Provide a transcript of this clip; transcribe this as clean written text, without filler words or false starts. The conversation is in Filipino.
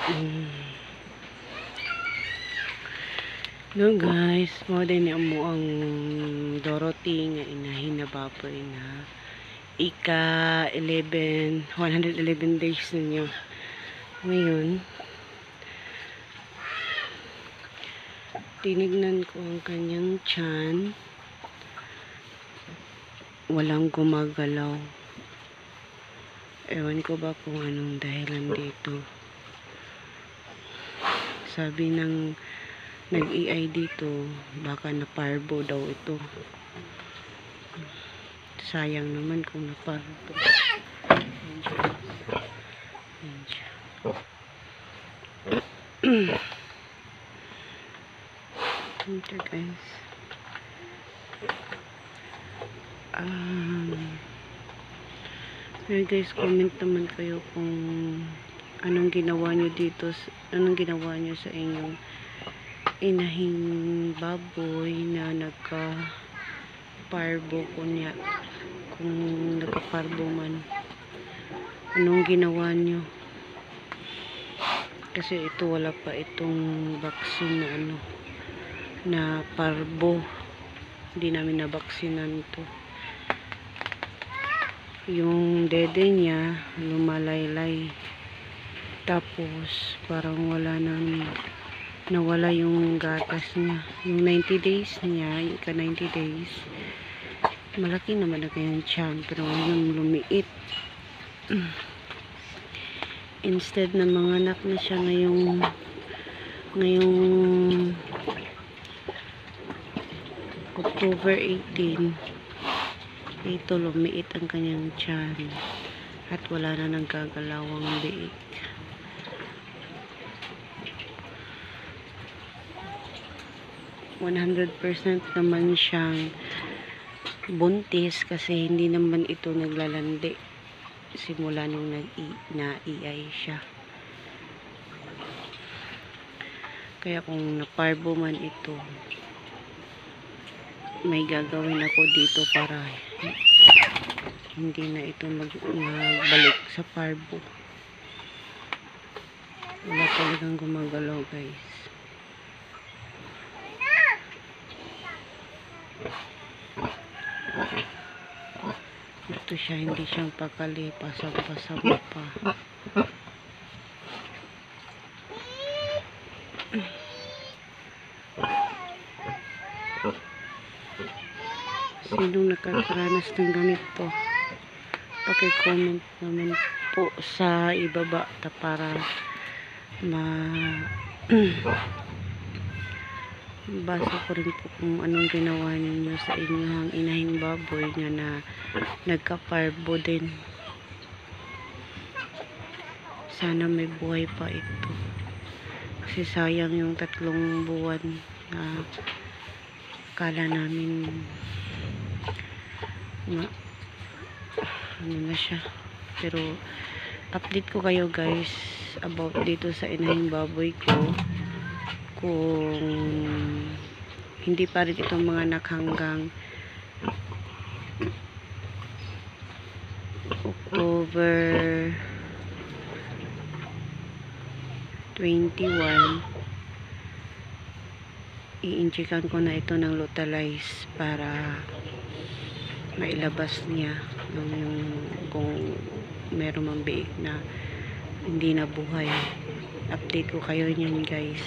Mm. No guys, mo din ni amo ang Dorothy nga inahin na baboy na ika 111 days na niya. Ngayon, tinignan ko ang kanyang tiyan. Walang gumagalaw. Ewan ko ba kung anong dahilan dito. Sabi ng nag-EI dito, baka na-parvo daw ito. Sayang naman kung na-parvo. Ito guys. Guys, comment naman kayo kung anong ginawa nyo dito, anong ginawa nyo sa inyong inahing baboy na nagka-parvo kunya, kung nagka-parvo man, anong ginawa nyo, kasi ito wala pa itong vaccine na na parvo, hindi namin nabaksinan ito. Yung dede niya lumalaylay, tapos parang nawala yung gatas niya. Yung 90 days niya, yung ika 90 days, malaki naman na kayang tiyan, pero ngayon lumiit. Instead na manganak na siya ngayong October 18, ito lumiit ang kanyang tiyan at wala na nagagalawang biik. %100% naman siyang buntis kasi hindi naman ito naglalandi simula nung na-EI siya. Kaya kung na-parvo man ito, may gagawin ako dito para hindi na ito magbalik sa parvo. Wala talagang gumagalaw guys. Ito siya, hindi siyang pakali, pasag-pasag pa. Sinong nakakaranas ng ganito, paki-comment naman po sa ibaba para basa ko rin po kung anong ginawa ninyo sa inyong inahing baboy nga na nagka-parvo din. Sana may buhay pa ito, kasi sayang yung 3 buwan na kala namin na ano na siya. Pero update ko kayo guys about dito sa inahing baboy ko, kung hindi pa rin itong mga anak hanggang October 21, i-injekan ko na ito ng Lutalize para mailabas niya kung meron mang biik na hindi na buhay. Update ko kayo niyan guys.